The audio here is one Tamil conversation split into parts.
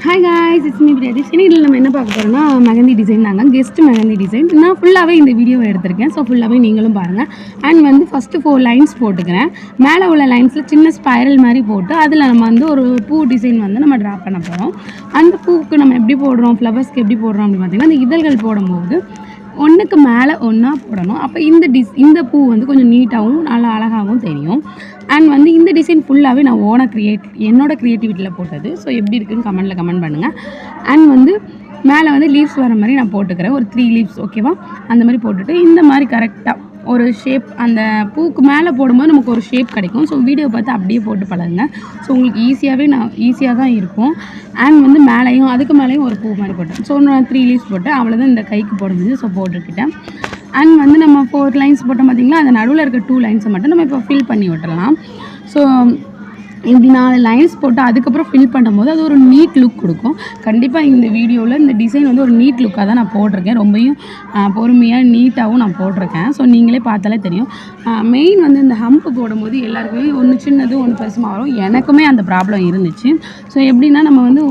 Hi guys, it's me Priyathi. இதில் நம்ம என்ன பார்க்க போகிறோம்னா மெஹந்தி டிசைன் தாங்க. கெஸ்ட் மெஹந்தி டிசைன் நான் ஃபுல்லாகவே இந்த வீடியோவை எடுத்திருக்கேன். ஸோ ஃபுல்லாகவே நீங்களும் பாருங்கள். அண்ட் வந்து ஃபஸ்ட்டு 4 லைன்ஸ் போட்டுக்கிறேன். மேலே உள்ள லைன்ஸில் சின்ன ஸ்பைரல் மாதிரி போட்டு அதில் நம்ம வந்து ஒரு பூ டிசைன் வந்து நம்ம ட்ரா பண்ண போகிறோம். அந்த பூவுக்கு நம்ம எப்படி போடுறோம், ஃப்ளவர்ஸ்க்கு எப்படி போடுறோம் அப்படின்னு பார்த்தீங்கன்னா, அந்த இதழ்கள் போடும்போது ஒன்றுக்கு மேலே ஒன்றா போடணும். அப்போ இந்த பூ வந்து கொஞ்சம் நீட்டாகவும் நல்லா அழகாகவும் தெரியும். அண்ட் வந்து இந்த டிசைன் ஃபுல்லாகவே நான் என்னோட க்ரியேட்டிவிட்டியில் போட்டது. ஸோ எப்படி இருக்குன்னு கமெண்ட் பண்ணுங்கள். அண்ட் வந்து மேலே வந்து லீவ்ஸ் வர மாதிரி நான் போட்டுக்கிறேன். ஒரு 3 லீவ்ஸ் ஓகேவா, அந்த மாதிரி போட்டுட்டு இந்த மாதிரி கரெக்டாக ஒரு ஷேப் அந்த பூக்கு மேலே போடும்போது நமக்கு ஒரு ஷேப் கிடைக்கும். ஸோ வீடியோ பார்த்து அப்படியே போட்டு பழகுங்க. ஸோ உங்களுக்கு ஈஸியாக தான் இருக்கும். அண்ட் வந்து மேலேயும் அதுக்கு மேலேயும் ஒரு பூ மாதிரி போட்டேன். ஸோ நான் 3 லீவ்ஸ் போட்டேன். அவ்வளோதான் இந்த கைக்கு போட முடிஞ்சு. ஸோ போட்டுக்கிட்டேன். அண்ட் வந்து நம்ம 4 லைன்ஸ் போட்டோம் பார்த்திங்களா, அந்த நடுவில் இருக்க 2 லைன்ஸை மட்டும் நம்ம இப்போ ஃபில் பண்ணி விட்டுறலாம். ஸோ இப்படி 4 லைன்ஸ் போட்டு அதுக்கப்புறம் ஃபில் பண்ணும்போது அது ஒரு நீட் லுக் கொடுக்கும். கண்டிப்பாக இந்த வீடியோவில் இந்த டிசைன் வந்து ஒரு நீட் லுக்காக தான் நான் போட்டிருக்கேன். ரொம்பவும் பொறுமையாக நீட்டாகவும் நான் போட்டிருக்கேன். ஸோ நீங்களே பார்த்தாலே தெரியும். மெயின் வந்து இந்த ஹம்ப்பு போடும்போது எல்லாருக்குமே ஒன்று சின்னது ஒன்று பெருசுமாக வரும். எனக்குமே அந்த ப்ராப்ளம் இருந்துச்சு. ஸோ எப்படின்னா நம்ம வந்து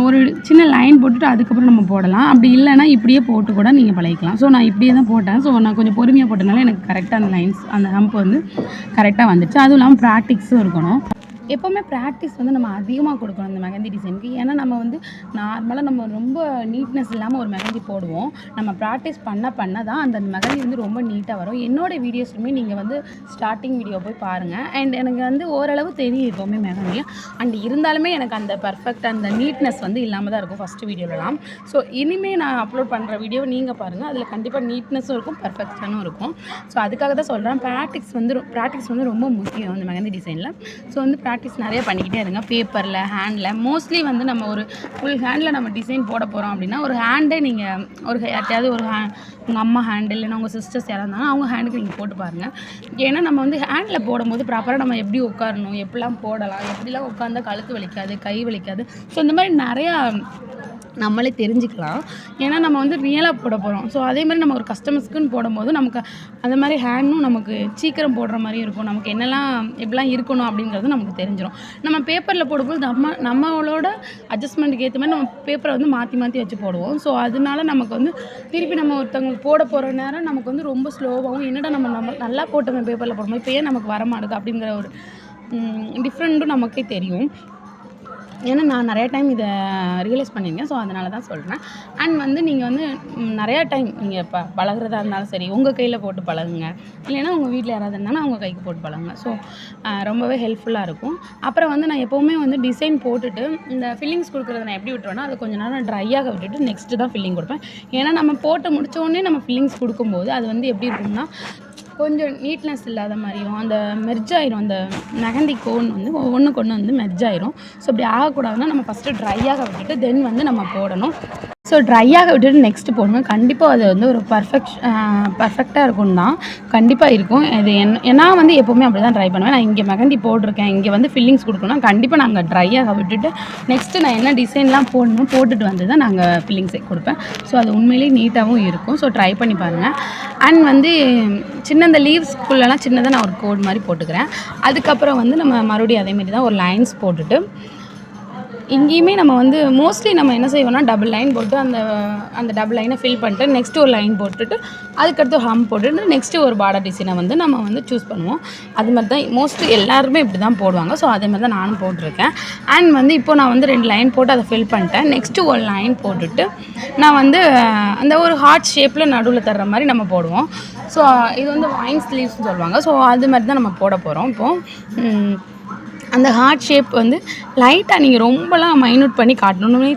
ஒரு சின்ன லைன் போட்டுட்டு அதுக்கப்புறம் நம்ம போடலாம். அப்படி இல்லைன்னா இப்படியே போட்டு கூட நீங்கள் பழகிக்கலாம். ஸோ நான் இப்படியே தான் போட்டேன். ஸோ நான் கொஞ்சம் பொறுமையாக போட்டனால எனக்கு கரெக்டாக அந்த லைன்ஸ் அந்த ஹம்ப் வந்து கரெக்டாக வந்துடுச்சு. அதுவும் இல்லாமல் ப்ராக்டிஸும் இருக்கணும். எப்போவுமே ப்ராக்டிஸ் வந்து நம்ம அதிகமாக கொடுக்கணும் இந்த மெஹந்தி டிசைனுக்கு. ஏன்னா நம்ம வந்து நார்மலாக நம்ம ரொம்ப நீட்னஸ் இல்லாமல் ஒரு மெஹந்தி போடுவோம். நம்ம ப்ராக்டிஸ் பண்ண தான் அந்த மெஹந்தி வந்து ரொம்ப நீட்டாக வரும். என்னோடய வீடியோஸுமே நீங்கள் வந்து ஸ்டார்டிங் வீடியோ போய் பாருங்கள். அண்ட் எனக்கு வந்து ஓரளவு தெரியும் எப்போவுமே மெஹந்தி. அண்ட் இருந்தாலுமே எனக்கு அந்த பர்ஃபெக்ட் அந்த நீட்னஸ் வந்து இல்லாமல் தான் இருக்கும் ஃபஸ்ட்டு வீடியோலலாம். ஸோ இனிமேல் நான் அப்லோட் பண்ணுற வீடியோ நீங்கள் பாருங்கள். அதில் கண்டிப்பாக நீட்னஸும் இருக்கும், பர்ஃபெக்ஷனும் இருக்கும். ஸோ அதுக்காக தான் சொல்கிறேன். ப்ராக்டிஸ் வந்து ரொம்ப முக்கியம் அந்த மெஹந்தி டிசைனில். ஸோ வந்து ப்ராக்டிஸ் நிறைய பண்ணிக்கிட்டே இருங்க. பேப்பரில், ஹேண்டில். மோஸ்ட்லி வந்து நம்ம ஒரு ஃபுல் ஹேண்டில் நம்ம டிசைன் போட போகிறோம் அப்படின்னா ஒரு ஹேண்டே நீங்கள் ஒரு யார்ட்டையாவது உங்கள் அம்மா ஹேண்டு இல்லைன்னா உங்கள் சிஸ்டர்ஸ் யாராக இருந்தாலும் அவங்க ஹேண்டுக்கு நீங்கள் போட்டு பாருங்கள். ஏன்னா நம்ம வந்து ஹேண்டில் போடும்போது ப்ராப்பராக நம்ம எப்படி உட்காரணும், எப்படிலாம் போடலாம், எப்படிலாம் உட்காந்தா கழுத்து வலிக்காது, கை வலிக்காது. ஸோ இந்த மாதிரி நிறையா நம்மளே தெரிஞ்சுக்கலாம். ஏன்னா நம்ம வந்து ரியலாக போட போகிறோம். ஸோ அதே மாதிரி நம்ம ஒரு கஸ்டமர்ஸ்க்குன்னு போடும்போது நமக்கு அந்த மாதிரி ஹேண்டும் நமக்கு சீக்கிரம் போடுற மாதிரியும் இருக்கும். நமக்கு எப்படிலாம் இருக்கணும் அப்படிங்கிறது நமக்கு தெரிஞ்சிடும். நம்ம பேப்பரில் போடும்போது நம்மளோட அட்ஜஸ்ட்மெண்ட்டுக்கு ஏற்ற மாதிரி நம்ம பேப்பரை வந்து மாற்றி வச்சு போடுவோம். ஸோ அதனால நமக்கு வந்து திருப்பி நம்ம ஒருத்தவங்களுக்கு போட போகிற நேரம் நமக்கு வந்து ரொம்ப ஸ்லோவாகவும் என்னடா நம்ம நல்லா போட்டோம் பேப்பரில் போடும்போது இப்போ ஏன் நமக்கு வரமாட்டுது அப்படிங்கிற ஒரு டிஃப்ரெண்ட்டும் நமக்கே தெரியும். ஏன்னா நான் நிறையா டைம் இதை ரியலைஸ் பண்ணியிருக்கேன். ஸோ அதனால தான் சொல்கிறேன். அண்ட் வந்து நீங்கள் வந்து நிறையா டைம் நீங்கள் பழகுறதா இருந்தாலும் சரி உங்கள் கையில் போட்டு பழகுங்க. இல்லைன்னா உங்கள் வீட்டில் யாராவது இருந்தாலும் அவங்க கைக்கு போட்டு பழகுங்க. ஸோ ரொம்பவே ஹெல்ப்ஃபுல்லாக இருக்கும். அப்புறம் வந்து நான் எப்போவுமே வந்து டிசைன் போட்டுட்டு இந்த ஃபில்லிங்ஸ் கொடுக்குறத நான் எப்படி விட்டுருவேன்னா அது கொஞ்சம் நேரம் ட்ரையாக விட்டுட்டு நெக்ஸ்ட்டு தான் ஃபில்லிங் கொடுப்பேன். ஏன்னா நம்ம போட்டு முடித்தோடனே நம்ம ஃபில்லிங்ஸ் கொடுக்கும்போது அது வந்து எப்படி இருக்கும்னா கொஞ்சம் நீட்னஸ் இல்லாத மாதிரியும் அந்த மெர்ஜ் ஆயிரும். அந்த மெஹந்தி கோன் வந்து ஒன்றுக்கு ஒன்று வந்து மெர்ஜ் ஆயிரும். ஸோ அப்படி ஆகக்கூடாதுன்னா நம்ம ஃபஸ்ட்டு ட்ரையாக விட்டுட்டு தென் வந்து நம்ம போடணும். ஸோ ட்ரையாக விட்டுட்டு நெக்ஸ்ட்டு போடணும். கண்டிப்பாக அது வந்து ஒரு பர்ஃபெக்டாக இருக்கும் தான் கண்டிப்பாக இருக்கும். இது ஏன்னா வந்து எப்போவுமே அப்படி தான் ட்ரை பண்ணுவேன். நான் இங்கே மெஹந்தி போட்டிருக்கேன், இங்கே வந்து ஃபில்லிங்ஸ் கொடுக்கணும், கண்டிப்பாக நாங்கள் ட்ரையாக விட்டுட்டு நெக்ஸ்ட்டு நான் என்ன டிசைன்லாம் போட்டுட்டு வந்து தான் நாங்கள் ஃபில்லிங்ஸே கொடுப்பேன். ஸோ அது உண்மையிலேயே நீட்டாகவும் இருக்கும். ஸோ ட்ரை பண்ணி பாருங்கள். அண்ட் வந்து இந்த லீவ்ஸ்குள்ளெல்லாம் சின்னதாக நான் ஒரு கோட் மாதிரி போட்டுக்கிறேன். அதுக்கப்புறம் வந்து நம்ம மறுபடியும் அதேமாரி தான் ஒரு லைன்ஸ் போட்டுட்டு இங்கேயுமே நம்ம வந்து மோஸ்ட்லி நம்ம என்ன செய்வோம்னா டபுள் லைன் போட்டு அந்த டபுள் லைனை ஃபில் பண்ணிட்டு நெக்ஸ்ட்டு ஒரு லைன் போட்டுட்டு அதுக்கடுத்து ஹம் போட்டுட்டு நெக்ஸ்ட்டு ஒரு பார்டர் டிசைனை வந்து நம்ம வந்து சூஸ் பண்ணுவோம். அது மாதிரி தான் மோஸ்ட்லி எல்லாருமே இப்படி தான் போடுவாங்க. ஸோ அதே மாதிரி தான் நானும் போட்டிருக்கேன். அண்ட் வந்து இப்போ நான் வந்து 2 லைன் போட்டு அதை ஃபில் பண்ணிட்டேன். நெக்ஸ்ட்டு ஒரு லைன் போட்டுட்டு நான் வந்து அந்த ஒரு ஹார்ட் ஷேப்பில் நடுவில் தர்ற மாதிரி நம்ம போடுவோம். ஸோ இது வந்து வைன் ஸ்லீவ்ஸ்னு சொல்லுவாங்க. ஸோ அது மாதிரி தான் நம்ம போட போகிறோம். இப்போது அந்த ஹார்ட் ஷேப் வந்து லைட்டாக நீங்கள் ரொம்பலாம் மைன்யூட் பண்ணி காட்டணும்னு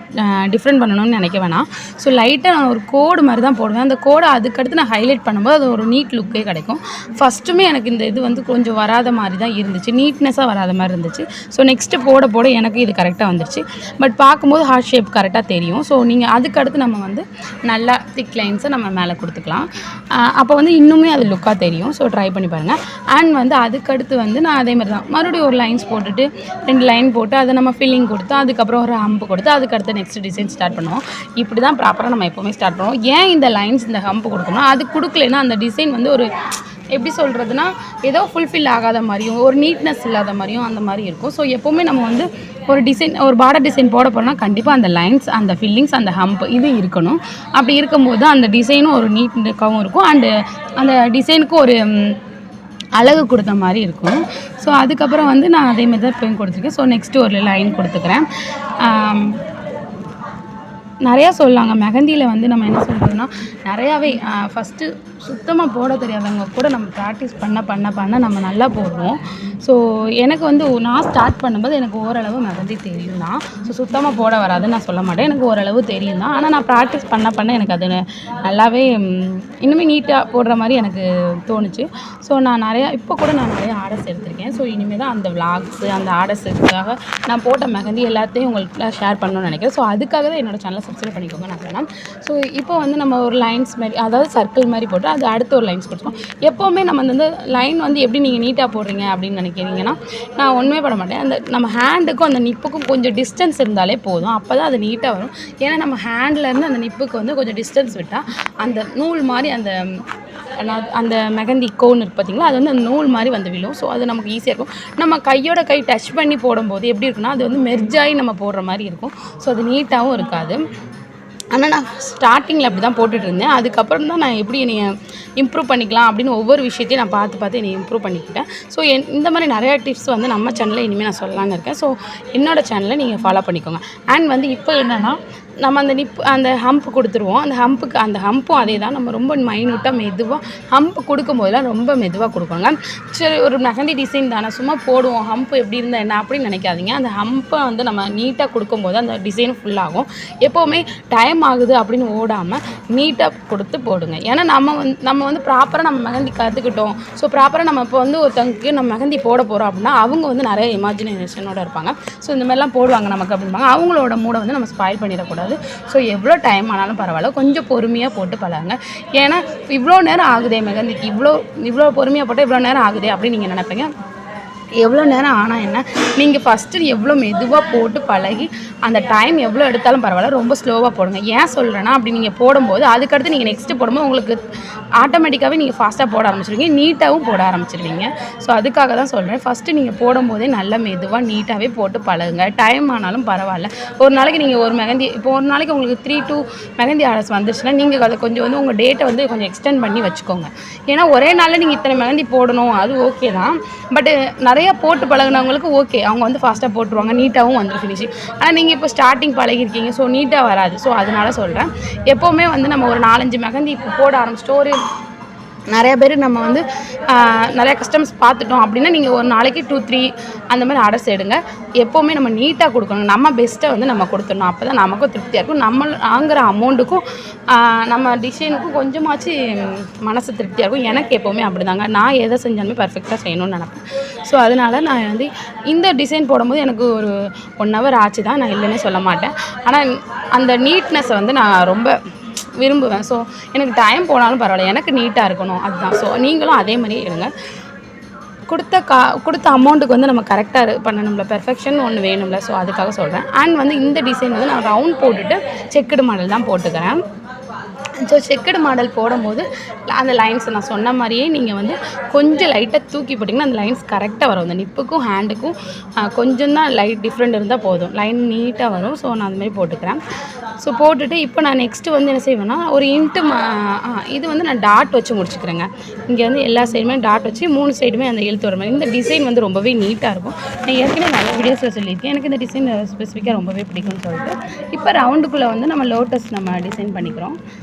டிஃப்ரெண்ட் பண்ணணும்னு நினைக்க வேணாம். ஸோ லைட்டாக நான் ஒரு கோடு மாதிரி தான் போடுவேன். அந்த கோடை அதுக்கடுத்து நான் ஹைலைட் பண்ணும்போது அது ஒரு நீட் லுக்கே கிடைக்கும். ஃபஸ்ட்டுமே எனக்கு இந்த இது வந்து கொஞ்சம் வராத மாதிரி தான் இருந்துச்சு, நீட்னஸாக வராத மாதிரி இருந்துச்சு. ஸோ நெக்ஸ்ட்டு போட எனக்கு இது கரெக்டாக வந்துருச்சு. பட் பார்க்கும்போது ஹார்ட் ஷேப் கரெக்டாக தெரியும். ஸோ நீங்கள் அதுக்கடுத்து நம்ம வந்து நல்லா திக் லைன்ஸை நம்ம மேலே கொடுத்துக்கலாம். அப்போ வந்து இன்னுமே அது லுக்காக தெரியும். ஸோ ட்ரை பண்ணி பாருங்கள். அண்ட் வந்து அதுக்கடுத்து வந்து நான் அதே மாதிரி தான் மறுபடியும் ஒரு லைன்ஸ் போட்டுட்டு 2 லைன் போட்டு அதை நம்ம ஃபில்லிங் கொடுத்து அதுக்கப்புறம் ஒரு ஹம்ப் கொடுத்து அதுக்கடுத்து நெக்ஸ்ட் டிசைன் ஸ்டார்ட் பண்ணுவோம். இப்படி தான் ப்ராப்பராக நம்ம எப்போவுமே ஸ்டார்ட் பண்ணுவோம். ஏன் இந்த லைன்ஸ் இந்த ஹம்ப் கொடுக்கணும் அது கொடுக்கலன்னா அந்த டிசைன் வந்து ஒரு எப்படி சொல்கிறதுனா ஏதோ ஃபுல்ஃபில் ஆகாத மாதிரியும் ஒரு நீட்னஸ் இல்லாத மாதிரியும் அந்த மாதிரி இருக்கும். ஸோ எப்போவுமே நம்ம வந்து ஒரு டிசைன் ஒரு பார்டர் டிசைன் போட போகிறோம்னா கண்டிப்பாக அந்த லைன்ஸ் அந்த ஃபில்லிங்ஸ் அந்த ஹம்ப் இது இருக்கணும். அப்படி இருக்கும்போது அந்த டிசைனும் ஒரு நீட்னஸாகவும் இருக்கும் அண்டு அந்த டிசைனுக்கு ஒரு அழகு கொடுத்த மாதிரி இருக்கும். ஸோ அதுக்கப்புறம் வந்து நான் அதே மாதிரி தான் பெயிண்ட் கொடுத்துருக்கேன். ஸோ நெக்ஸ்ட்டு ஒரு லைன் கொடுத்துக்கிறேன். நிறையா சொல்லலாங்க. மெஹந்தியில் வந்து நம்ம என்ன சொல்கிறதுனா நிறையாவே ஃபஸ்ட்டு சுத்தமாக போட தெரியாதவங்க கூட நம்ம ப்ராக்டிஸ் பண்ண நம்ம நல்லா போடுவோம். ஸோ எனக்கு வந்து நான் ஸ்டார்ட் பண்ணும்போது எனக்கு ஓரளவு மெஹந்தி தெரியும் தான். ஸோ சுத்தமாக போட வராதுன்னு நான் சொல்ல மாட்டேன். எனக்கு ஓரளவு தெரியும் தான். ஆனால் நான் ப்ராக்டிஸ் பண்ண எனக்கு அது நல்லாவே இன்னுமே நீட்டாக போடுற மாதிரி எனக்கு தோணுச்சு. ஸோ நான் இப்போ கூட நான் நிறைய ஆர்டர்ஸ் எடுத்திருக்கேன். ஸோ இனிமேல் தான் அந்த விளாக்ஸு அந்த ஆர்டர்ஸுக்காக நான் போட்ட மெஹந்தி எல்லாத்தையும் உங்களுக்கு ஷேர் பண்ணணும்னு நினைக்கிறேன். ஸோ அதுக்காக தான் என்னோடய சேனலை சப்ஸ்கிரைப் பண்ணிக்கோங்க நான் சொன்னேன். ஸோ இப்போ வந்து நம்ம ஒரு லைன்ஸ் மாதிரி அதாவது சர்க்கிள் மாதிரி போட்டு அது அடுத்த ஒரு லைன்ஸ் கொடுத்துருவோம். எப்போவுமே நம்ம வந்து லைன் வந்து எப்படி நீங்கள் நீட்டாக போடுறீங்க அப்படின்னு நினைக்கிறீங்கன்னா நான் ஒன்றுமே பண்ண மாட்டேன். அந்த நம்ம ஹேண்டுக்கும் அந்த நிப்புக்கும் கொஞ்சம் டிஸ்டன்ஸ் இருந்தாலே போதும். அப்போ தான் அது நீட்டாக வரும். ஏன்னா நம்ம ஹேண்ட்லேருந்து அந்த நிப்புக்கு வந்து கொஞ்சம் டிஸ்டன்ஸ் விட்டால் அந்த நூல் மாதிரி அந்த மெஹந்தி கோன் இருக்குது பார்த்தீங்களா, அது வந்து அந்த நூல் மாதிரி வந்து விழும். ஸோ அது நமக்கு ஈஸியாக இருக்கும். நம்ம கையோட கை டச் பண்ணி போடும்போது எப்படி இருக்குன்னா அது வந்து மெர்ஜாகி நம்ம போடுற மாதிரி இருக்கும். ஸோ அது நீட்டாகவும் இருக்காது. ஆனால் நான் ஸ்டார்டிங்கில் அப்படி தான் போட்டுட்டு இருந்தேன். அதுக்கப்புறம் தான் நான் எப்படி என்னை இம்ப்ரூவ் பண்ணிக்கலாம் அப்படின்னு ஒவ்வொரு விஷயத்தையும் நான் பார்த்து என்னை இம்ப்ரூவ் பண்ணிக்கிட்டேன். ஸோ இந்த மாதிரி நிறையா டிப்ஸ் வந்து நம்ம சேனலில் இனிமேல் நான் சொல்லலான்னு இருக்கேன். ஸோ என்னோடய சேனலை நீங்கள் ஃபாலோ பண்ணிக்கோங்க. அண்ட் வந்து இப்போ என்னென்னா நம்ம அந்த ஹம்ப் கொடுத்துருவோம். அந்த ஹம்பும் அதே தான். நம்ம ரொம்ப மைன்யூட்டாக மெதுவாக ஹம்ப் கொடுக்கும்போதெல்லாம் ரொம்ப மெதுவாக கொடுக்கோங்க. சரி ஒரு மெஹந்தி டிசைன் தானே சும்மா போடுவோம், ஹம்ப் எப்படி இருந்தால் என்ன அப்படின்னு நினைக்காதீங்க. அந்த ஹம்பை வந்து நம்ம நீட்டாக கொடுக்கும்போது அந்த டிசைன் ஃபுல்லாகும். எப்போவுமே டைம் ஆகுது அப்படின்னு ஓடாமல் நீட்டாக கொடுத்து போடுங்க. ஏன்னா நம்ம வந்து ப்ராப்பராக நம்ம மெஹந்தி கற்றுக்கிட்டோம். ஸோ ப்ராப்பராக நம்ம இப்போ வந்து ஒருத்தவங்களுக்கு நம்ம மெஹந்தி போட போகிறோம் அப்படின்னா அவங்க வந்து நிறைய இமேஜினேஷனோட இருப்பாங்க. ஸோ இந்த மாதிரிலாம் போடுவாங்க நமக்கு அப்படிம்பாங்க. அவங்களோட மூடை வந்து நம்ம ஸ்பாயில் பண்ணிடக்கூடாது. ஸோ எவ்வளோ டைம் ஆனாலும் பரவாயில்ல, கொஞ்சம் பொறுமையாக போட்டு பழகுங்க. ஏன்னா இவ்வளோ நேரம் ஆகுதே மெஹந்திக்கு, இவ்வளோ பொறுமையாக போட்டால் இவ்வளோ நேரம் ஆகுதே அப்படின்னு நீங்கள் நினைப்பீங்க. எவ்வளோ நேரம் ஆனால் என்ன, நீங்கள் ஃபஸ்ட்டு எவ்வளோ மெதுவாக போட்டு பழகி அந்த டைம் எவ்வளோ எடுத்தாலும் பரவாயில்ல, ரொம்ப ஸ்லோவாக போடுங்க. ஏன் சொல்கிறேன்னா அப்படி நீங்கள் போடும்போது அதுக்கடுத்து நீங்கள் நெக்ஸ்ட்டு போடும்போது உங்களுக்கு ஆட்டோமேட்டிக்காகவே நீங்கள் ஃபாஸ்ட்டாக போட ஆரம்பிச்சிருவீங்க, நீட்டாகவும் போட ஆரம்பிச்சிருவீங்க. ஸோ அதுக்காக தான் சொல்கிறேன். ஃபஸ்ட்டு நீங்கள் போடும்போதே நல்லா மெதுவாக நீட்டாகவே போட்டு பழகுங்க. டைம் ஆனாலும் பரவாயில்ல. ஒரு நாளைக்கு நீங்கள் ஒரு மெஹந்தி இப்போ ஒரு நாளைக்கு உங்களுக்கு 3-2 மெஹந்தி ஆர்டர்ஸ் வந்துச்சுன்னா நீங்கள் அதை கொஞ்சம் வந்து உங்கள் டேட்டை வந்து கொஞ்சம் எக்ஸ்டெண்ட் பண்ணி வச்சுக்கோங்க. ஏன்னா ஒரே நாளில் நீங்கள் இத்தனை மெஹந்தி போடணும் அது ஓகே தான். பட்டு நிறையா போட்டு பழகினவங்களுக்கு ஓகே, அவங்க வந்து ஃபாஸ்ட்டாக போட்டுருவாங்க, நீட்டாகவும் வந்துடும் ஃபினிஷிங். ஆனால் நீங்கள் இப்போ ஸ்டார்டிங் பழகிருக்கீங்க, ஸோ நீட்டாக வராது. ஸோ அதனால சொல்கிறேன், எப்போவுமே வந்து நம்ம ஒரு 4-5 மெஹந்தி இப்போ போட ஆரம்பிச்சிட்டோம், ஒரு நிறையா பேர் நம்ம வந்து நிறையா கஸ்டமர்ஸ் பார்த்துட்டோம் அப்படின்னா நீங்கள் ஒரு நாளைக்கு 2-3 அந்த மாதிரி ஆர்டர்ஸ் எடுங்க. எப்போவுமே நம்ம நீட்டாக கொடுக்கணும். நம்ம பெஸ்ட்டை வந்து நம்ம கொடுத்துடணும். அப்போ தான் நமக்கும் திருப்தியாக இருக்கும். நம்ம வாங்குகிற அமௌண்ட்டுக்கும் நம்ம டிசைனுக்கும் கொஞ்சமாச்சு மனசு திருப்தியாக இருக்கும். எனக்கு எப்போவுமே அப்படி தாங்க. நான் எதை செஞ்சாலுமே பர்ஃபெக்டாக செய்யணும்னு நினைப்பேன். ஸோ அதனால் நான் வந்து இந்த டிசைன் போடும்போது எனக்கு ஒரு 1 hour ஆச்சு தான், நான் இல்லைன்னே சொல்ல மாட்டேன். ஆனால் அந்த நீட்னஸை வந்து நான் ரொம்ப விரும்புவேன். ஸோ எனக்கு டைம் போனாலும் பரவாயில்ல, எனக்கு நீட்டாக இருக்கணும் அதுதான். ஸோ நீங்களும் அதே மாதிரியே இருங்க. கொடுத்த அமௌண்ட்டுக்கு வந்து நம்ம கரெக்டாக பண்ணணும்ல, பெர்ஃபெக்ஷன் ஒன்று வேணும்ல. ஸோ அதுக்காக சொல்கிறேன். அண்ட் வந்து இந்த டிசைன் வந்து நான் ரவுண்ட் போட்டுட்டு செக்குடு மாடல் தான் போட்டுக்கிறேன். ஸோ செக்குடு மாடல் போடும்போது அந்த லைன்ஸ் நான் சொன்ன மாதிரியே நீங்கள் வந்து கொஞ்சம் லைட்டாக தூக்கி போட்டிங்கன்னா அந்த லைன்ஸ் கரெக்டாக வரும். அந்த நிப்புக்கும் ஹேண்டுக்கும் கொஞ்சம் தான் லைட் டிஃப்ரெண்ட் இருந்தால் போதும், லைன் நீட்டாக வரும். ஸோ நான் அதுமாதிரி போட்டுக்கிறேன். ஸோ போட்டுட்டு இப்போ நான் நெக்ஸ்ட்டு வந்து என்ன செய்வேன்னா ஒரு இது வந்து நான் டாட் வச்சு முடிச்சுக்கிறேங்க. இங்கே வந்து எல்லா சைடுமே டாட் வச்சு 3 சைடுமே அந்த எழுத்து வர மாதிரி. இந்த டிசைன் வந்து ரொம்பவே நீட்டாக இருக்கும். நான் ஏற்கனவே நிறைய வீடியோஸில் சொல்லியிருக்கேன், எனக்கு இந்த டிசைன் ஸ்பெசிஃபிக்காக ரொம்பவே பிடிக்கும்னு சொல்லிட்டு. இப்போ ரவுண்டுக்குள்ளே வந்து நம்ம லோட்டஸ் நம்ம டிசைன் பண்ணிக்கிறோம்.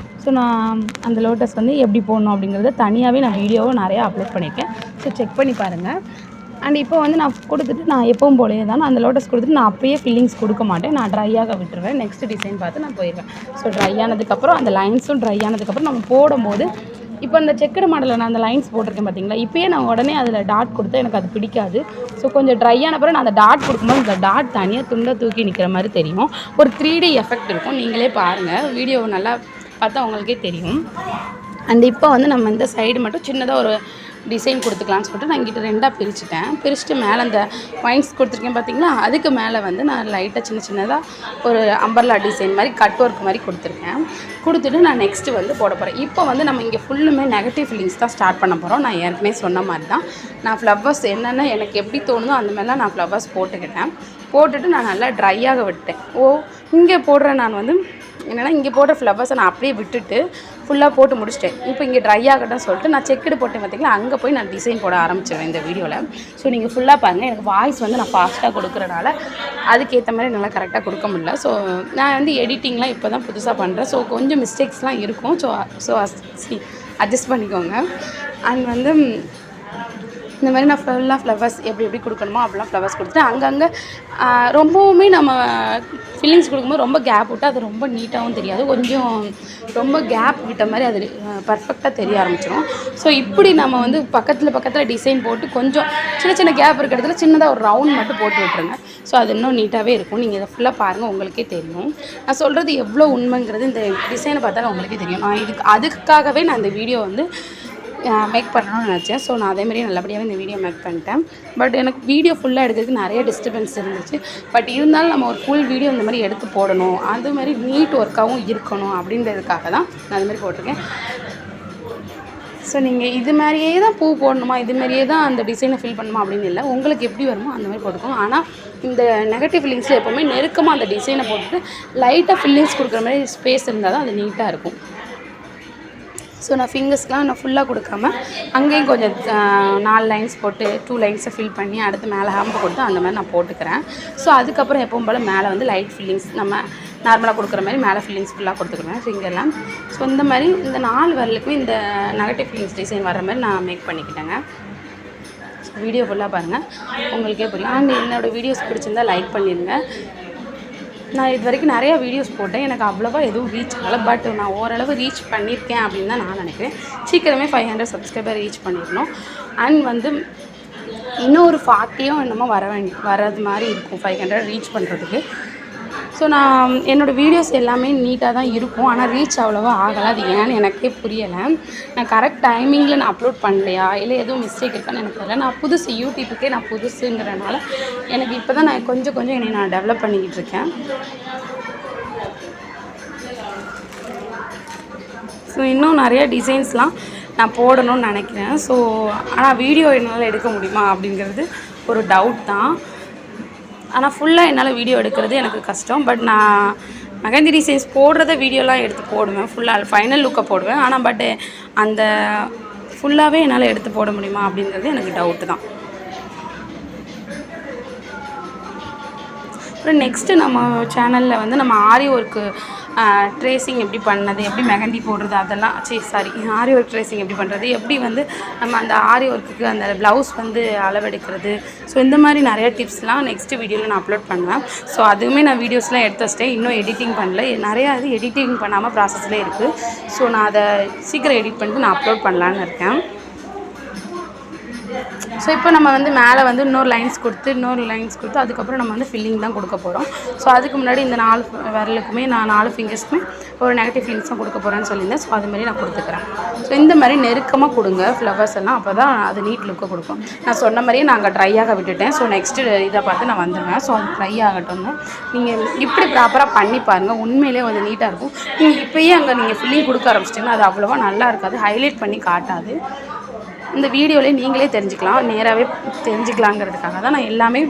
ஸோ நான் அந்த லோட்டஸ் வந்து எப்படி போடணும் அப்படிங்கிறத தனியாகவே நான் வீடியோவை நிறையா அப்லோட் பண்ணியிருக்கேன். ஸோ செக் பண்ணி பாருங்கள். அண்ட் இப்போ வந்து நான் கொடுத்துட்டு நான் எப்பவும் போலேயே தான் அந்த லோட்டஸ் கொடுத்துட்டு நான் அப்பயே ஃபில்லிங்ஸ் கொடுக்க மாட்டேன். நான் ட்ரையாக விட்டுருவேன். நெக்ஸ்ட் டிசைன் பார்த்து நான் போயிடுவேன். ஸோ ட்ரை ஆனதுக்கப்புறம் அந்த லைன்ஸும் ட்ரை ஆனதுக்கப்புறம் நம்ம போடும்போது இப்போ இந்த செக்குடு மாடலில் நான் அந்த லைன்ஸ் போட்டிருக்கேன் பார்த்தீங்களா, இப்போயே நான் உடனே அதில் டாட் கொடுத்தா எனக்கு அது பிடிக்காது. ஸோ கொஞ்சம் ட்ரை ஆன பிறகு நான் அந்த டாட் கொடுக்கும்போது இந்த டாட் தனியாக துண்டை தூக்கி நிற்கிற மாதிரி தெரியும். ஒரு 3D எஃபெக்ட் இருக்கும். நீங்களே பாருங்கள், வீடியோவை நல்லா பார்த்தா உங்களுக்கே தெரியும். அண்ட் இப்போ வந்து நம்ம இந்த சைடு மட்டும் சின்னதாக ஒரு டிசைன் கொடுத்துக்கலான்னு சொல்லிட்டு நான் இங்கிட்ட 2ஆக பிரிச்சுட்டு மேலே அந்த பாயிண்ட்ஸ் கொடுத்துருக்கேன் பார்த்தீங்களா, அதுக்கு மேலே வந்து நான் லைட்டாக சின்னதாக ஒரு அம்பர்லா டிசைன் மாதிரி கட் ஒர்க் மாதிரி கொடுத்துட்டு நான் நெக்ஸ்ட்டு வந்து போட போகிறேன். இப்போ வந்து நம்ம இங்கே ஃபுல்லுமே நெகட்டிவ் ஃபீலிங்ஸ் தான் ஸ்டார்ட் பண்ண போகிறோம். நான் ஏற்கனவே சொன்ன மாதிரி தான் நான் ஃப்ளவர்ஸ் என்னென்ன எனக்கு எப்படி தோணுதோ அந்த மாதிரிலாம் நான் ஃப்ளவர்ஸ் போட்டுட்டு நான் நல்லா ட்ரையாக விட்டேன். இங்கே போடுற நான் வந்து என்னென்னா இங்கே போடுற ஃப்ளவர்ஸை நான் அப்படியே விட்டுட்டு ஃபுல்லாக போட்டு முடிச்சிட்டேன். இப்போ இங்கே ட்ரை ஆகட்டும்னு சொல்லிட்டு நான் செக்குடு போட்டேன் பார்த்தீங்களா, அங்கே போய் நான் டிசைன் போட ஆரம்பிச்சிடுவேன் இந்த வீடியோவில். ஸோ நீங்கள் ஃபுல்லாக பாருங்கள். எனக்கு வாய்ஸ் வந்து நான் ஃபாஸ்ட்டாக கொடுக்குறனால அதுக்கேற்ற மாதிரி நல்லா கரெக்டாக கொடுக்க முடியல. ஸோ நான் வந்து எடிட்டிங்லாம் இப்போ தான் புதுசாக பண்ணுறேன். ஸோ கொஞ்சம் மிஸ்டேக்ஸ்லாம் இருக்கும். ஸோ அட்ஜஸ்ட் பண்ணிக்கோங்க. அண்ட் வந்து இந்த மாதிரி நான் ஃபுல்லாக ஃப்ளவர்ஸ் எப்படி கொடுக்கணுமோ அப்படிலாம் ஃப்ளவர்ஸ் கொடுத்துட்டு அங்கங்கே ரொம்பவுமே நம்ம ஃபில்லிங்ஸ் கொடுக்கும்போது ரொம்ப கேப் விட்டு அது ரொம்ப நீட்டாகவும் தெரியாது, கொஞ்சம் ரொம்ப கேப் விட்ட மாதிரி அது பர்ஃபெக்டாக தெரிய ஆரம்பிச்சிடும். ஸோ இப்படி நம்ம வந்து பக்கத்தில் டிசைன் போட்டு கொஞ்சம் சின்ன கேப் இருக்கிற இடத்துல சின்னதாக ஒரு ரவுண்ட் மட்டும் போட்டு விட்டுருங்க. ஸோ அது இன்னும் நீட்டாகவே இருக்கும். நீங்கள் இதை ஃபுல்லாக பாருங்கள், உங்களுக்கே தெரியும் நான் சொல்கிறது எவ்வளோ உண்மைங்கிறது. இந்த டிசைனை பார்த்தாலும் உங்களுக்கே தெரியும். நான் அதுக்காகவே நான் இந்த வீடியோ வந்து மேக் பண்ணணும்னு நினச்சேன். ஸோ நான் அதேமாதிரியே நல்லபடியாகவே இந்த வீடியோ மேக் பண்ணிட்டேன். பட் எனக்கு வீடியோ ஃபுல்லாக எடுக்கிறதுக்கு நிறைய டிஸ்டர்பன்ஸ் இருந்துச்சு. பட் இருந்தாலும் நம்ம ஒரு ஃபுல் வீடியோ இந்த மாதிரி எடுத்து போடணும், அது மாதிரி நீட் ஒர்க்காகவும் இருக்கணும் அப்படின்றதுக்காக தான் நான் அது மாதிரி போட்டிருக்கேன். ஸோ நீங்கள் இது மாதிரியே தான் பூ போடணுமா, இது மாதிரியே தான் அந்த டிசைனை ஃபில் பண்ணணுமா அப்படின்னு இல்லை, உங்களுக்கு எப்படி வருமோ அந்த மாதிரி போட்டுக்கோங்க. ஆனால் இந்த நெகட்டிவ் ஃபில்லிங்ஸில் எப்போவுமே நெருக்கமாக அந்த டிசைனை போட்டுட்டு லைட்டாக ஃபில்லிங்ஸ் கொடுக்குற மாதிரி ஸ்பேஸ் இருந்தால் தான் அது நீட்டாக இருக்கும். ஸோ நான் ஃபிங்கர்ஸ்லாம் நான் ஃபுல்லாக கொடுக்காம அங்கேயும் கொஞ்சம் 4 லைன்ஸ் போட்டு 2 லைன்ஸை ஃபில் பண்ணி அடுத்து மேலே ஹாம்பு கொடுத்து அந்த மாதிரி நான் போட்டுக்கிறேன். ஸோ அதுக்கப்புறம் எப்பவும் போல் மேலே வந்து லைட் ஃபில்லிங்ஸ் நம்ம நார்மலாக கொடுக்குற மாதிரி மேலே ஃபில்லிங்ஸ் ஃபுல்லாக கொடுத்துக்குவேன் ஃபிங்கர்லாம். ஸோ இந்த மாதிரி இந்த 4 விரலுக்குமே இந்த நெகட்டிவ் ஃபில்லிங்ஸ் டிசைன் வர மாதிரி நான் மேக் பண்ணிக்கிட்டேங்க. ஸோ வீடியோ ஃபுல்லாக பாருங்கள், உங்களுக்கே புரியும். அண்ட் என்னோடய வீடியோஸ் பிடிச்சிருந்தால் லைக் பண்ணிடுங்க. நான் இது வரைக்கும் நிறையா வீடியோஸ் போட்டேன், எனக்கு அவ்வளோவா எதுவும் ரீச் ஆகலை. பட் நான் ஓரளவு ரீச் பண்ணியிருக்கேன் அப்படின்னு தான் நான் நினைக்கிறேன். சீக்கிரமே 500 சப்ஸ்கிரைபர் ரீச் பண்ணிடணும். அண்ட் வந்து இன்னும் ஒரு 40 என்னமோ வர்றது மாதிரி இருக்கும் 500 ரீச் பண்ணுறதுக்கு. ஸோ நான் என்னோடய வீடியோஸ் எல்லாமே நீட்டாக தான் இருக்கும், ஆனால் ரீச் அவ்வளோவா ஆகலை. அது ஏன்னு எனக்கே புரியலை. நான் கரெக்ட் டைமிங்கில் நான் அப்லோட் பண்ணலையா இல்லை எதுவும் மிஸ்டேக் இருக்கான்னு எனக்கு தெரியல. நான் புதுசு, யூடியூப்புக்கே நான் புதுசுங்கிறனால எனக்கு இப்போ தான் நான் கொஞ்சம் என்னை நான் டெவலப் பண்ணிக்கிட்டு இருக்கேன். ஸோ இன்னும் நிறைய டிசைன்ஸ்லாம் நான் போடணும்னு நினைக்கிறேன். ஸோ ஆனால் வீடியோ என்னால் எடுக்க முடியுமா அப்படிங்கிறது ஒரு டவுட் தான். ஆனால் ஃபுல்லாக என்னால் வீடியோ எடுக்கிறது எனக்கு கஷ்டம். பட் நான் மெஹந்தி டிசைன்ஸ் போடுறத வீடியோலாம் எடுத்து போடுவேன், ஃபுல்லாக ஃபைனல் லுக்கை போடுவேன். ஆனால் பட் அந்த ஃபுல்லாகவே என்னால் எடுத்து போட முடியுமா அப்படிங்கிறது எனக்கு டவுட்டு தான். அப்புறம் நெக்ஸ்ட்டு நம்ம சேனலில் வந்து நம்ம ஆரி ஒர்க்கு ட்ரேசிங் எப்படி பண்ணது, எப்படி மெஹந்தி போடுறது, அதெல்லாம் ஆரி ஒர்க் ட்ரேசிங் எப்படி பண்ணுறது, எப்படி வந்து நம்ம அந்த ஆரி ஒர்க்குக்கு அந்த ப்ளவுஸ் வந்து அளவெடுக்கிறது, ஸோ இந்த மாதிரி நிறைய டிப்ஸ்லாம் நெக்ஸ்ட்டு வீடியோவில் நான் அப்லோட் பண்ணுவேன். ஸோ அதுவுமே நான் வீடியோஸ்லாம் எடுத்து வச்சிட்டேன், இன்னும் எடிட்டிங் பண்ணல. நிறையா இது எடிட்டிங் பண்ணாமல் ப்ராசஸ்லேயே இருக்குது. ஸோ நான் அதை சீக்கிரம் எடிட் பண்ணிட்டு நான் அப்லோட் பண்ணலான்னு இருக்கேன். ஸோ இப்போ நம்ம வந்து மேலே வந்து இன்னொரு லைன்ஸ் கொடுத்து அதுக்கப்புறம் நம்ம வந்து ஃபில்லிங் தான் கொடுக்க போகிறோம். ஸோ அதுக்கு முன்னாடி இந்த 4 விரலுக்குமே நான் 4 ஃபிங்கர்ஸ்க்குமே ஒரு நெகட்டிவ் ஃபில்லிங்ஸ் தான் கொடுக்க போகிறேன்னு சொல்லியிருந்தேன். ஸோ அதுமாரி நான் கொடுத்துக்கிறேன். ஸோ இந்த மாதிரி நெருக்கமாக கொடுங்க ஃப்ளவர்ஸ் எல்லாம், அப்போ தான் அது நீட் லுக்கை கொடுக்கும். நான் சொன்ன மாதிரியே நான் அங்கே ட்ரையாக விட்டுட்டேன். ஸோ நெக்ஸ்ட்டு இதை பார்த்து நான் வந்துடுவேன். ஸோ அது ட்ரை ஆகட்டும்னு நீங்கள் இப்படி ப்ராப்பராக பண்ணி பாருங்கள், உண்மையிலே கொஞ்சம் நீட்டாக இருக்கும். நீங்கள் இப்போயே அங்கே நீங்கள் ஃபில்லிங் கொடுக்க ஆரம்பிச்சிட்டிங்கன்னா அது அவ்வளோவா நல்லா இருக்காது, ஹைலைட் பண்ணி காட்டாது. இந்த வீடியோவிலே நீங்களே தெரிஞ்சுக்கலாம், நேராகவே தெரிஞ்சுக்கலாங்கிறதுக்காக தான் நான் எல்லாமே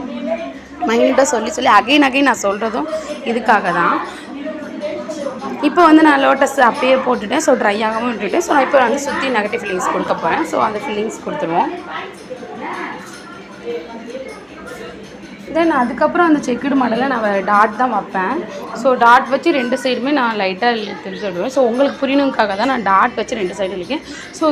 மைண்டாக சொல்லி அகைன் நான் சொல்கிறதும் இதுக்காக தான். இப்போ வந்து நான் லோட்டஸ் அப்படியே போட்டுட்டேன். ஸோ ட்ரை ஆகாமல் விட்டுட்டேன். ஸோ நான் இப்போ வந்து சுற்றி நெகட்டிவ் ஃபில்லிங்ஸ் கொடுக்க போகிறேன். ஸோ அந்த ஃபில்லிங்ஸ் கொடுத்துருவோம். தென் அதுக்கப்புறம் அந்த செக்குடு மாடலில் நான் டாட் தான் வைப்பேன். ஸோ டாட் வச்சு 2 சைடுமே நான் லைட்டாக தெரிஞ்சு விடுவேன். ஸோ உங்களுக்கு புரியணுக்காக தான் நான் டாட் வச்சு 2 சைடு இருக்கேன். ஸோ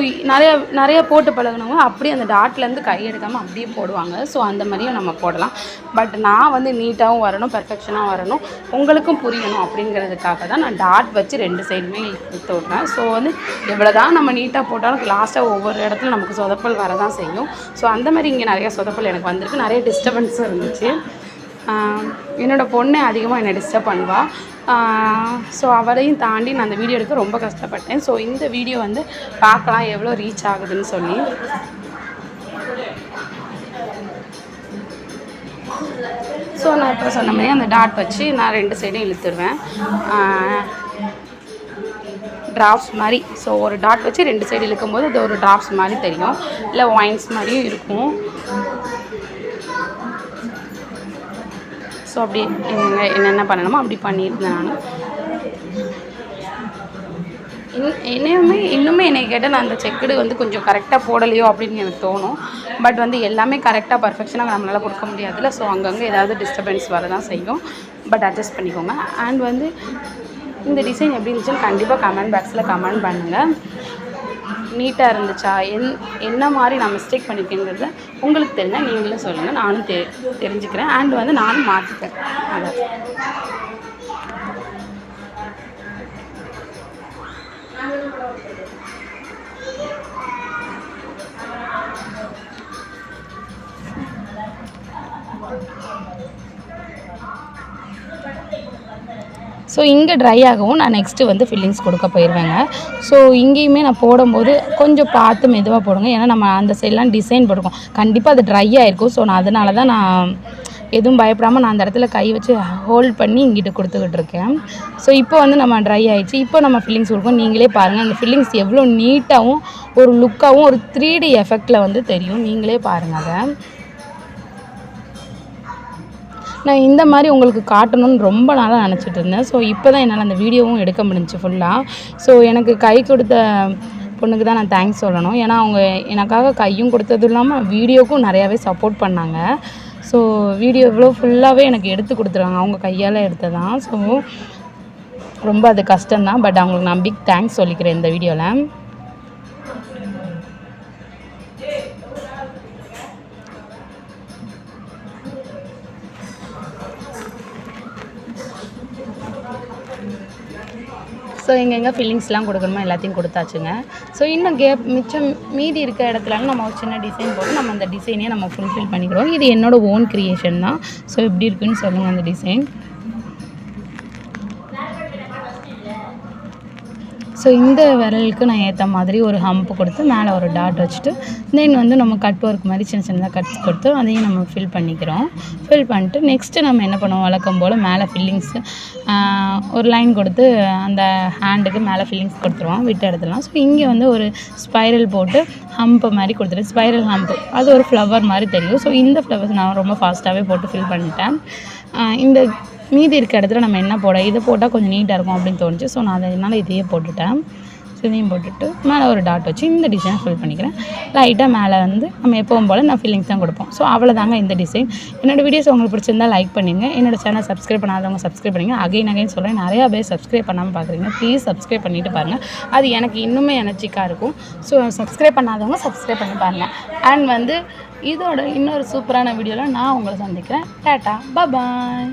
நிறைய போட்டு பழகினவங்க அப்படியே அந்த டாட்லேருந்து கை எடுக்காமல் அப்படியே போடுவாங்க. ஸோ அந்த மாதிரியும் நம்ம போடலாம். பட் நான் வந்து நீட்டாகவும் வரணும், பெர்ஃபெக்ஷனாக வரணும், உங்களுக்கும் புரியணும் அப்படிங்கிறதுக்காக தான் நான் டாட் வச்சு 2 சைடுமே எடுத்து விட்றேன். ஸோ வந்து எவ்வளோ தான் நம்ம நீட்டாக போட்டாலும் லாஸ்ட்டாக ஒவ்வொரு இடத்துல நமக்கு சொதப்பல் வரதான் செய்யும். ஸோ அந்த மாதிரி இங்கே நிறைய சொதப்பல் எனக்கு வந்திருக்கு, நிறைய டிஸ்டர்பன்ஸும் இருந்துச்சு. என்னோடய பொண்ணை அதிகமாக என்னை டிஸ்டர்ப் பண்ணுவாள். ஸோ அவரையும் தாண்டி நான் அந்த வீடியோ எடுக்க ரொம்ப கஷ்டப்பட்டேன். ஸோ இந்த வீடியோ வந்து பார்க்கலாம் எவ்வளோ ரீச் ஆகுதுன்னு சொல்லி. ஸோ நான் இப்போ சொன்ன மாதிரி அந்த டாட் வச்சு நான் 2 சைடும் இழுத்துருவேன். ட்ராப்ஸ் மாதிரி. ஸோ ஒரு டாட் வச்சு 2 சைடு இழுக்கும்போது அது ஒரு ட்ராப்ஸ் மாதிரி தெரியும், இல்லை ஒயின்ஸ் மாதிரியும் இருக்கும். ஸோ அப்படி என்னென்ன பண்ணணுமோ அப்படி பண்ணியிருந்தேன் நான். இன்னுமே என்னை கேட்டால் நான் அந்த செக்குடு வந்து கொஞ்சம் கரெக்டாக போடலையோ அப்படின்னு எனக்கு தோணும். பட் வந்து எல்லாமே கரெக்டாக பர்ஃபெக்ஷனாக நம்மளால் கொடுக்க முடியாதுல்ல. ஸோ அங்கங்கே ஏதாவது டிஸ்டர்பன்ஸ் வர தான் செய்யும். பட் அட்ஜஸ்ட் பண்ணிக்கோங்க. அண்ட் வந்து இந்த டிசைன் எப்படி இருந்துச்சுன்னு கண்டிப்பாக கமெண்ட் பாக்ஸில் கமெண்ட் பண்ணுங்கள். நீட்டாக இருந்துச்சா, என்ன மாதிரி நான் மிஸ்டேக் பண்ணியிருக்கேங்கிறத உங்களுக்கு தெரிஞ்சால் நீங்களும் சொல்லுங்கள், நானும் தெரிஞ்சுக்கிறேன். அண்ட் வந்து நானும் மாற்றிக்கிறேன். அதை ஸோ இங்கே ட்ரை ஆகவும் நான் நெக்ஸ்ட்டு வந்து ஃபில்லிங்ஸ் கொடுக்க போயிடுவேங்க. ஸோ இங்கேயுமே நான் போடும்போது கொஞ்சம் பார்த்து மெதுவாக போடுங்க. ஏன்னா நம்ம அந்த சைட்லாம் டிசைன் போட்டிருக்கோம், கண்டிப்பாக அது ட்ரை ஆகிருக்கும். ஸோ நான் அதனால தான் நான் எதுவும் பயப்படாமல் நான் அந்த இடத்துல கை வச்சு ஹோல்ட் பண்ணி இங்கிட்ட கொடுத்துக்கிட்டு இருக்கேன். ஸோ இப்போ வந்து நம்ம ட்ரை ஆகிடுச்சு. இப்போ நம்ம ஃபில்லிங்ஸ் கொடுப்போம். நீங்களே பாருங்கள் அந்த ஃபில்லிங்ஸ் எவ்வளோ நீட்டாகவும் ஒரு லுக்காகவும் ஒரு 3D எஃபெக்டில் வந்து தெரியும். நீங்களே பாருங்கள் அதை. நான் இந்த மாதிரி உங்களுக்கு காட்டணும்னு ரொம்ப நாளாக நினச்சிட்டு இருந்தேன். ஸோ இப்போ தான் என்னால் அந்த வீடியோவும் எடுக்க முடிஞ்சிச்சு ஃபுல்லாக. ஸோ எனக்கு கை கொடுத்த பொண்ணுக்கு தான் நான் தேங்க்ஸ் சொல்லணும். ஏன்னா அவங்க எனக்காக கையும் கொடுத்ததும் இல்லாமல் வீடியோவுக்கும் நிறையாவே சப்போர்ட் பண்ணாங்க. ஸோ வீடியோ இவ்வளோ ஃபுல்லாகவே எனக்கு எடுத்து கொடுத்துருவாங்க, அவங்க கையால் எடுத்ததான். ஸோ ரொம்ப அது கஷ்டம்தான். பட் அவங்களுக்கு நான் பிக் தேங்க்ஸ் சொல்லிக்கிறேன் இந்த வீடியோவில். ஸோ எங்கெங்கே ஃபில்லிங்ஸ்லாம் கொடுக்கணுமோ எல்லாத்தையும் கொடுத்தாச்சுங்க. ஸோ இன்னும் மிச்சம் மீதி இருக்க இடத்துலலாம் நம்ம ஒரு சின்ன டிசைன் போட்டு நம்ம அந்த டிசைனையே நம்ம ஃபுல்ஃபில் பண்ணிக்கிறோம். இது என்னோடய ஓன் க்ரியேஷன் தான். ஸோ எப்படி இருக்குன்னு சொல்லுங்கள் அந்த டிசைன். ஸோ இந்த விரலுக்கு நான் ஏற்ற மாதிரி ஒரு ஹம்ப் கொடுத்து மேலே ஒரு டாட் வச்சுட்டு தென் வந்து நம்ம கட் ஒர்க் மாதிரி சின்ன சின்னதாக கட்ஸ் கொடுத்து அதையும் நம்ம ஃபில் பண்ணிக்கிறோம். ஃபில் பண்ணிட்டு நெக்ஸ்ட்டு நம்ம என்ன பண்ணுவோம், வழக்கம் போல் மேலே ஃபில்லிங்ஸு ஒரு லைன் கொடுத்து அந்த ஹேண்டுக்கு மேலே ஃபில்லிங்ஸ் கொடுத்துருவோம், விட்டு எடுத்துடலாம். ஸோ இங்கே வந்து ஒரு ஸ்பைரல் போட்டு ஹம்பு மாதிரி கொடுத்துட்டு ஸ்பைரல் ஹம்பு அது ஒரு ஃப்ளவர் மாதிரி தெரியும். ஸோ இந்த ஃப்ளவர்ஸ் நான் ரொம்ப ஃபாஸ்ட்டாகவே போட்டு ஃபில் பண்ணிட்டேன். இந்த மீதி இருக்க இடத்துல நம்ம என்ன இதை போட்டால் கொஞ்சம் நீட்டாக இருக்கும் அப்படின்னு தோணுச்சு. ஸோ நான் அதனால் இதையே போட்டுட்டேன். ஸோ இதையும் போட்டுட்டு மேலே ஒரு டாட் வச்சு இந்த டிசைனை ஃபில் பண்ணிக்கிறேன். லைட்டாக மேலே வந்து நம்ம எப்பவும் போல் நான் ஃபில்லிங்ஸ் தான் கொடுப்போம். ஸோ அவ்வளோதாங்க இந்த டிசைன். என்னோடய வீடியோஸ் உங்களுக்கு பிடிச்சிருந்தால் லைக் பண்ணுங்கள். என்னோடய சேனல் சப்ஸ்கிரைப் பண்ணாதவங்க சப்ஸ்கிரைப் பண்ணுங்கள். அகைன் சொல்கிறேன், நிறையா பேர் சப்ஸ்கிரைப் பண்ணாமல் பார்க்குறீங்க. ப்ளீஸ் சப்ஸ்கிரைப் பண்ணிவிட்டு பாருங்கள், அது எனக்கு இன்னுமே எனர்ஜிக்காக இருக்கும். ஸோ சப்ஸ்கிரைப் பண்ணாதவங்க சப்ஸ்கிரைப் பண்ணி பாருங்கள். அண்ட் வந்து இதோட இன்னொரு சூப்பரான வீடியோவில் நான் உங்களை சந்திக்கிறேன். டாட்டா பாய்.